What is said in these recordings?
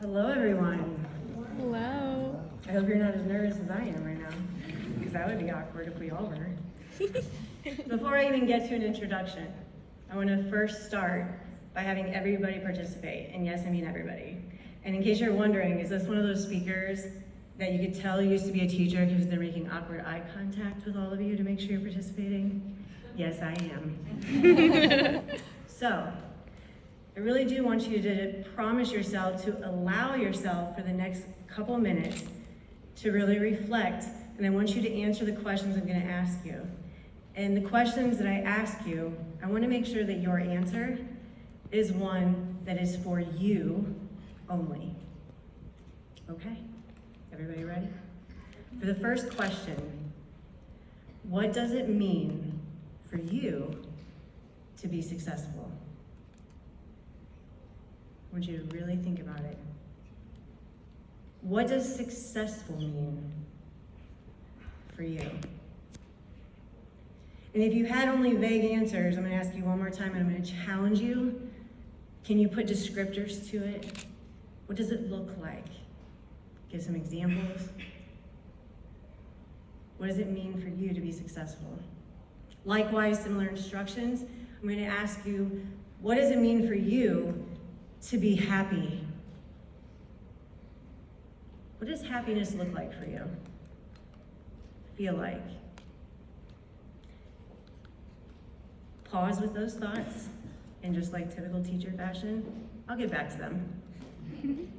Hello, everyone. Hello. I hope you're not as nervous as I am right now, because that would be awkward if we all were. Before I even get to an introduction, I want to first start by having everybody participate, and yes, I mean everybody. And in case you're wondering, is this one of those speakers that you could tell used to be a teacher because they're making awkward eye contact with all of you to make sure you're participating? Yes, I am. So, I really do want you to promise yourself to allow yourself for the next couple minutes to really reflect, and I want you to answer the questions I'm going to ask you. And the questions that I ask you, I want to make sure that your answer is one that is for you only. Okay? Everybody ready? For the first question, what does it mean for you to be successful? I want you to really think about it. What does successful mean for you? And if you had only vague answers, I'm going to ask you one more time and I'm going to challenge you. Can you put descriptors to it? What does it look like? Give some examples. What does it mean for you to be successful? Likewise, similar instructions. I'm going to ask you, what does it mean for you to be happy? What does happiness look like for you? Feel like? Pause with those thoughts, and just like typical teacher fashion, I'll get back to them.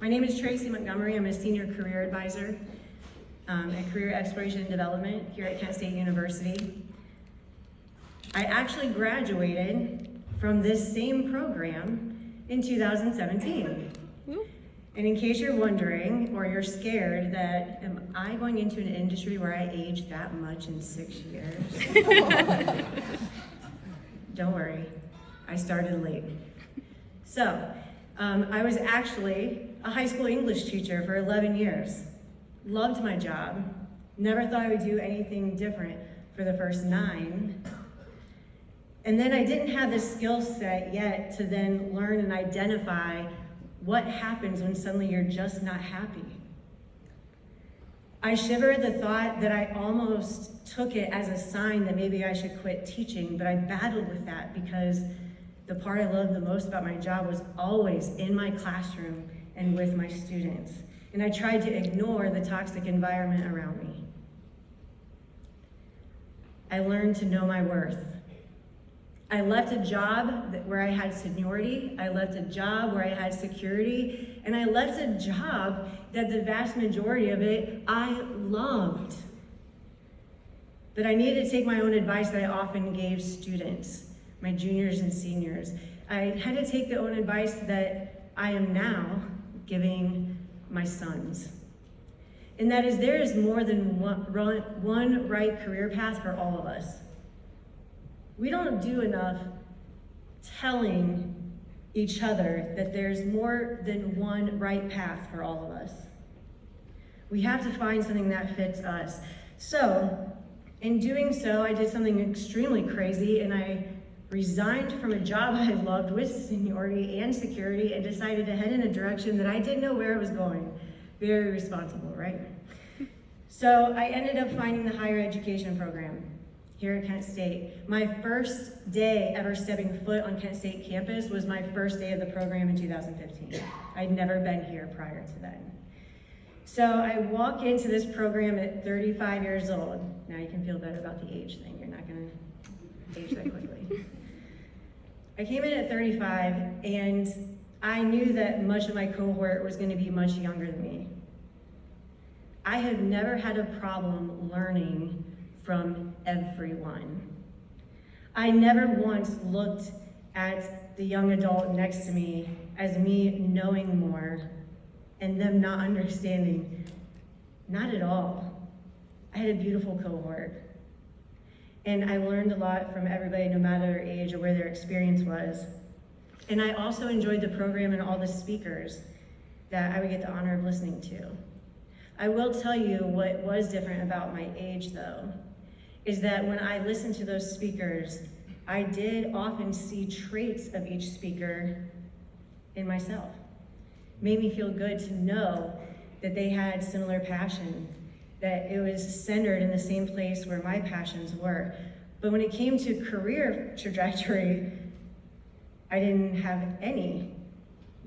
My name is Tracy Montgomery. I'm a senior career advisor at Career Exploration and Development here at Kent State University. I actually graduated from this same program in 2017. And in case you're wondering, or you're scared that, am I going into an industry where I age that much in 6 years? Don't worry, I started late. So, I was actually a high school English teacher for 11 years. Loved my job, never thought I would do anything different for the first 9. And then I didn't have the skill set yet to then learn and identify what happens when suddenly you're just not happy. I shiver at the thought that I almost took it as a sign that maybe I should quit teaching, but I battled with that because the part I loved the most about my job was always in my classroom and with my students. And I tried to ignore the toxic environment around me. I learned to know my worth. I left a job where I had seniority, I left a job where I had security, and I left a job that the vast majority of it I loved. But I needed to take my own advice that I often gave students, my juniors and seniors. I had to take the own advice that I am now giving my sons. And that is, there is more than one right career path for all of us. We don't do enough telling each other that there's more than one right path for all of us. We have to find something that fits us. So, in doing so, I did something extremely crazy, and I resigned from a job I loved with seniority and security and decided to head in a direction that I didn't know where it was going. Very responsible, right? So I ended up finding the higher education program here at Kent State. My first day ever stepping foot on Kent State campus was my first day of the program in 2015. I'd never been here prior to then. So I walk into this program at 35 years old. Now you can feel better about the age thing. You're not gonna age that quickly. I came in at 35 and I knew that much of my cohort was gonna be much younger than me. I have never had a problem learning from everyone. I never once looked at the young adult next to me as me knowing more and them not understanding. Not at all. I had a beautiful cohort. And I learned a lot from everybody, no matter their age or where their experience was. And I also enjoyed the program and all the speakers that I would get the honor of listening to. I will tell you what was different about my age, though, is that when I listened to those speakers, I did often see traits of each speaker in myself. made me feel good to know that they had similar passion, that it was centered in the same place where my passions were. But when it came to career trajectory, I didn't have any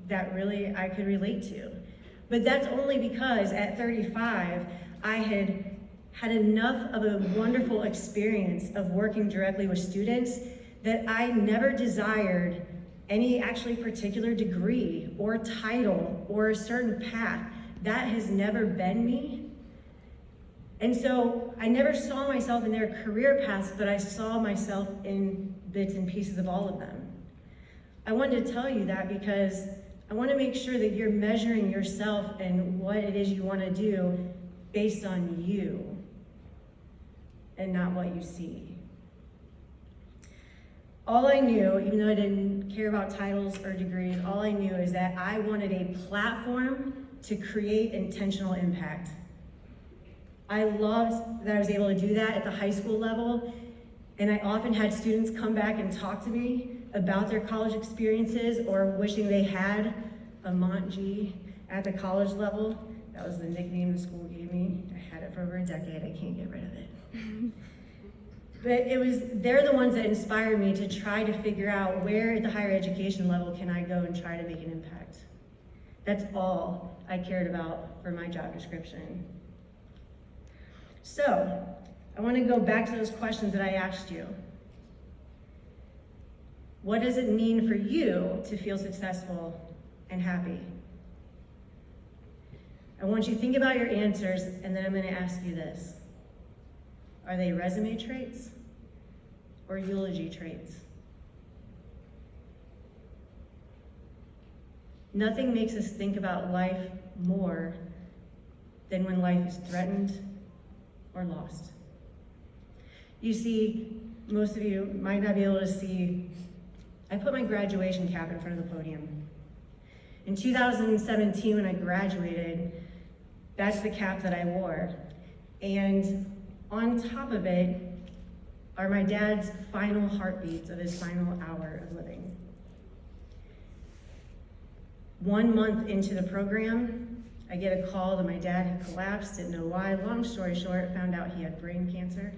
that really I could relate to. But that's only because at 35, I had enough of a wonderful experience of working directly with students that I never desired any actually particular degree or title or a certain path. That has never been me. And so I never saw myself in their career paths, but I saw myself in bits and pieces of all of them. I wanted to tell you that because I want to make sure that you're measuring yourself and what it is you want to do based on you and not what you see. All I knew, even though I didn't care about titles or degrees, all I knew is that I wanted a platform to create intentional impact. I loved that I was able to do that at the high school level, and I often had students come back and talk to me about their college experiences or wishing they had a Mont G at the college level. That was the nickname the school gave me. I had it for over a decade, I can't get rid of it. But they're the ones that inspired me to try to figure out where at the higher education level can I go and try to make an impact. That's all I cared about for my job description. So, I want to go back to those questions that I asked you. What does it mean for you to feel successful and happy? I want you to think about your answers, and then I'm going to ask you this. Are they resume traits or eulogy traits? Nothing makes us think about life more than when life is threatened or lost. You see, most of you might not be able to see, I put my graduation cap in front of the podium. In 2017, when I graduated, that's the cap that I wore. And on top of it are my dad's final heartbeats of his final hour of living. 1 month into the program, I get a call that my dad had collapsed, didn't know why. Long story short, found out he had brain cancer,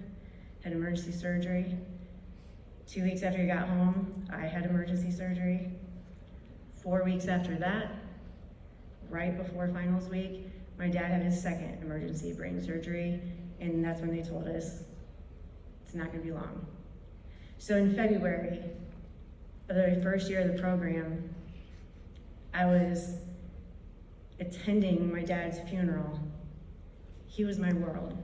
had emergency surgery. 2 weeks after he got home, I had emergency surgery. 4 weeks after that, right before finals week, my dad had his second emergency brain surgery, and that's when they told us it's not gonna be long. So in February of the first year of the program, I was attending my dad's funeral. He was my world.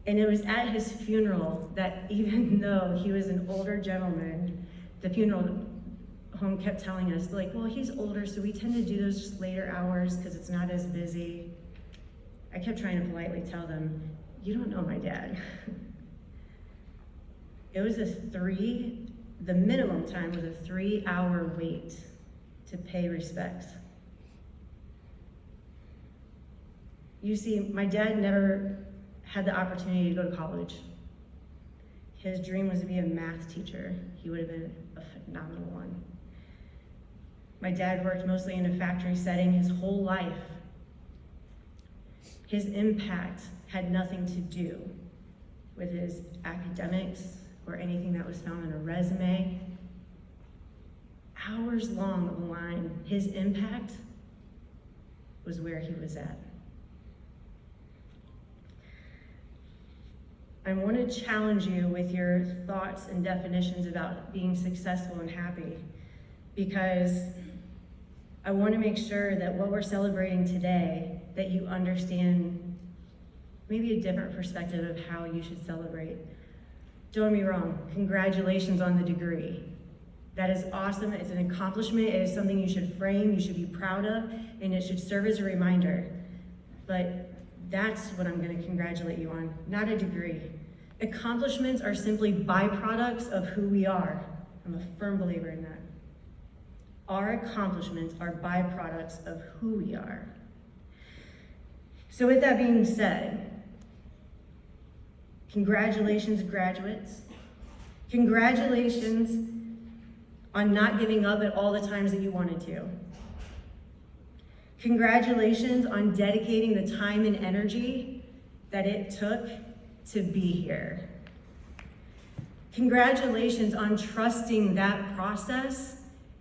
And it was at his funeral that even though he was an older gentleman, the funeral home kept telling us, like, well, he's older, so we tend to do those just later hours because it's not as busy. I kept trying to politely tell them, you don't know my dad. It was the minimum time was a 3-hour wait to pay respects. You see, my dad never had the opportunity to go to college. His dream was to be a math teacher. He would have been a phenomenal one. My dad worked mostly in a factory setting his whole life. His impact had nothing to do with his academics or anything that was found on a resume. Hours long of the line, his impact was where he was at. I want to challenge you with your thoughts and definitions about being successful and happy, because I want to make sure that what we're celebrating today, that you understand maybe a different perspective of how you should celebrate. Don't get me wrong, congratulations on the degree. That is awesome, it's an accomplishment, it is something you should frame, you should be proud of, and it should serve as a reminder. But that's what I'm gonna congratulate you on, not a degree. Accomplishments are simply byproducts of who we are. I'm a firm believer in that. Our accomplishments are byproducts of who we are. So with that being said, congratulations, graduates. Congratulations on not giving up at all the times that you wanted to. Congratulations on dedicating the time and energy that it took to be here. Congratulations on trusting that process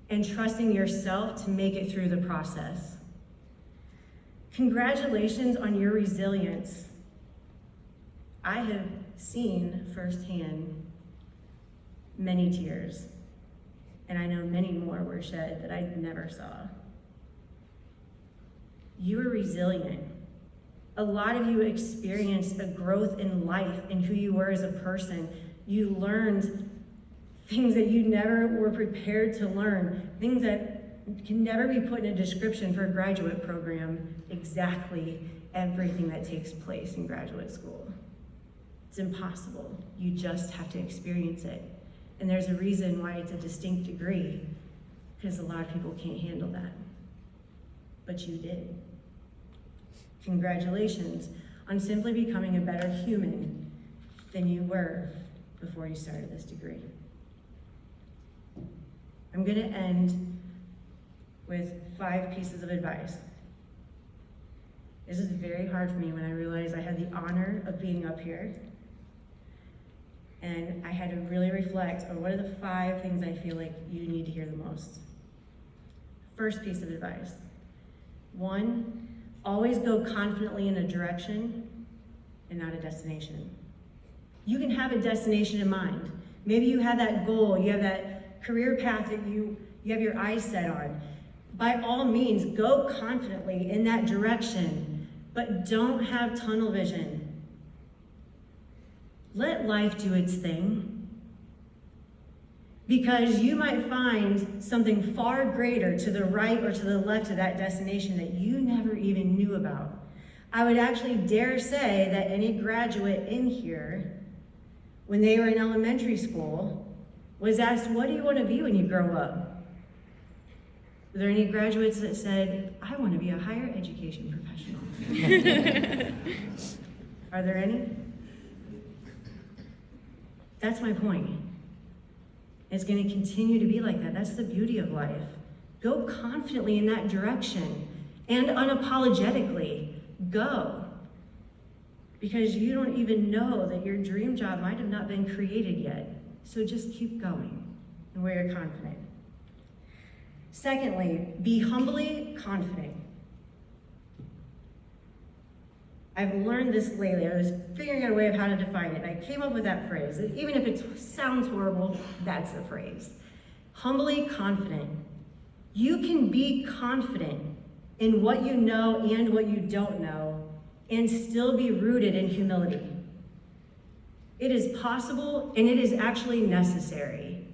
and trusting yourself to make it through the process. Congratulations on your resilience. I have seen firsthand many tears, and I know many more were shed that I never saw. You were resilient. A lot of you experienced a growth in life and who you were as a person. You learned things that you never were prepared to learn, things that can never be put in a description for a graduate program, exactly everything that takes place in graduate school. It's impossible. You just have to experience it. And there's a reason why it's a distinct degree, because a lot of people can't handle that. But you did. Congratulations on simply becoming a better human than you were before you started this degree. I'm going to end with 5 pieces of advice. This is very hard for me when I realized I had the honor of being up here. And I had to really reflect on what are the 5 things I feel like you need to hear the most. First piece of advice. 1, always go confidently in a direction and not a destination. You can have a destination in mind. Maybe you have that goal, you have that career path that you have your eyes set on. By all means, go confidently in that direction, but don't have tunnel vision. Let life do its thing, because you might find something far greater to the right or to the left of that destination that you never even knew about. I would actually dare say that any graduate in here, when they were in elementary school, was asked, what do you want to be when you grow up? Were there any graduates that said, I want to be a higher education professional? Are there any? That's my point. It's going to continue to be like that. That's the beauty of life. Go confidently in that direction and unapologetically go. Because you don't even know that your dream job might have not been created yet. So just keep going and where you're confident. Secondly, be humbly confident. I've learned this lately. I was figuring out a way of how to define it. I came up with that phrase. Even if it sounds horrible, that's the phrase. Humbly confident. You can be confident in what you know and what you don't know and still be rooted in humility. It is possible, and it is actually necessary.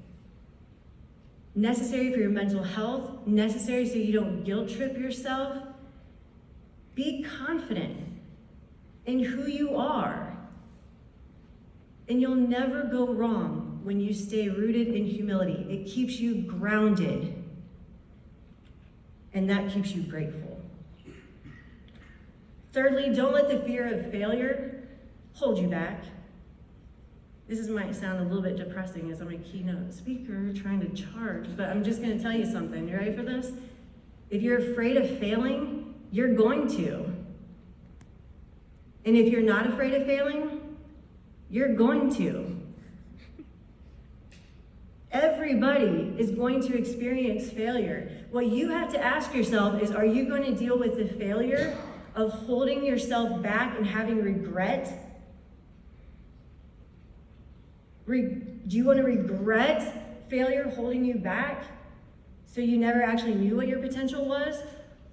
Necessary for your mental health, necessary so you don't guilt trip yourself. Be confident in who you are. And you'll never go wrong when you stay rooted in humility. It keeps you grounded, and that keeps you grateful. Thirdly, don't let the fear of failure hold you back. This might sound a little bit depressing as I'm a keynote speaker trying to charge, but I'm just going to tell you something. You ready for this? If you're afraid of failing, you're going to. And if you're not afraid of failing, you're going to. Everybody is going to experience failure. What you have to ask yourself is, are you going to deal with the failure of holding yourself back and having regret? Do you want to regret failure holding you back so you never actually knew what your potential was?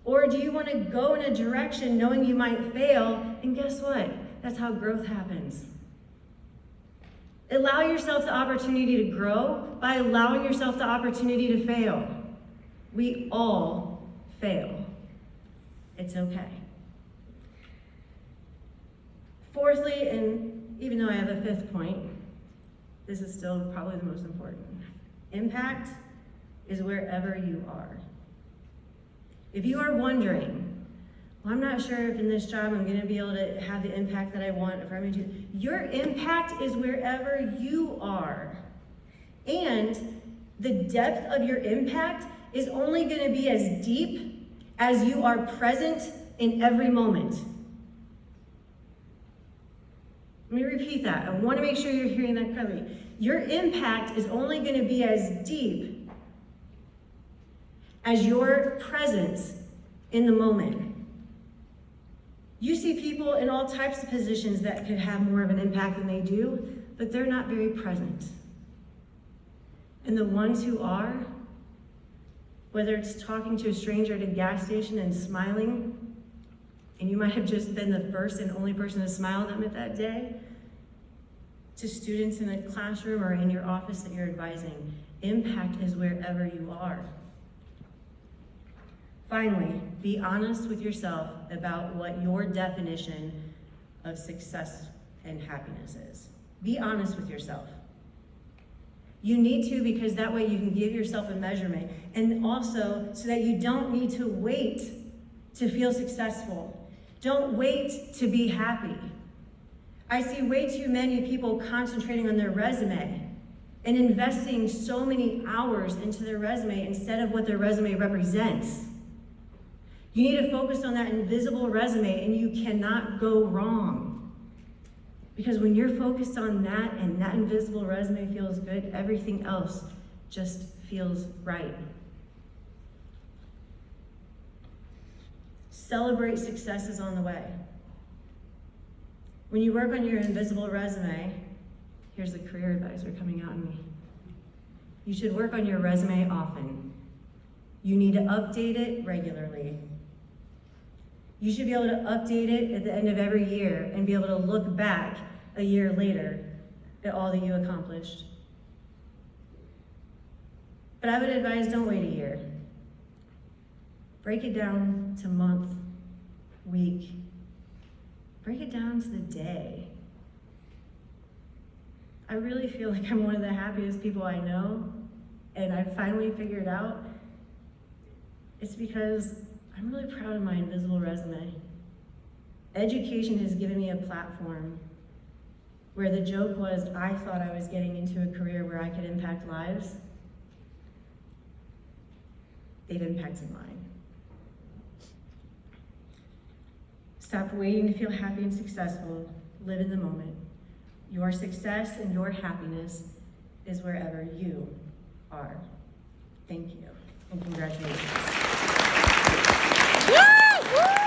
Or do you want to go in a direction knowing you might fail, and guess what? That's how growth happens. Allow yourself the opportunity to grow by allowing yourself the opportunity to fail. We all fail. It's okay. Fourthly, and even though I have a 5th point, this is still probably the most important. Impact is wherever you are. If you are wondering, well, I'm not sure if in this job I'm going to be able to have the impact that I want, if I'm going to, your impact is wherever you are. And the depth of your impact is only going to be as deep as you are present in every moment. Let me repeat that. I want to make sure you're hearing that correctly. Your impact is only going to be as deep as your presence in the moment. You see people in all types of positions that could have more of an impact than they do, but they're not very present. And the ones who are, whether it's talking to a stranger at a gas station and smiling, and you might have just been the first and only person to smile at them at that day, to students in a classroom or in your office that you're advising, impact is wherever you are. Finally, be honest with yourself about what your definition of success and happiness is. Be honest with yourself. You need to, because that way you can give yourself a measurement, and also so that you don't need to wait to feel successful. Don't wait to be happy. I see way too many people concentrating on their resume and investing so many hours into their resume instead of what their resume represents. You need to focus on that invisible resume, and you cannot go wrong. Because when you're focused on that and that invisible resume feels good, everything else just feels right. Celebrate successes on the way. When you work on your invisible resume, here's the career advisor coming out in me. You should work on your resume often. You need to update it regularly. You should be able to update it at the end of every year and be able to look back a year later at all that you accomplished. But I would advise, don't wait a year. Break it down to month, week. Break it down to the day. I really feel like I'm one of the happiest people I know, and I finally figured out it's because I'm really proud of my invisible resume. Education has given me a platform where the joke was I thought I was getting into a career where I could impact lives. They've impacted mine. Stop waiting to feel happy and successful. Live in the moment. Your success and your happiness is wherever you are. Thank you, and congratulations. Woo!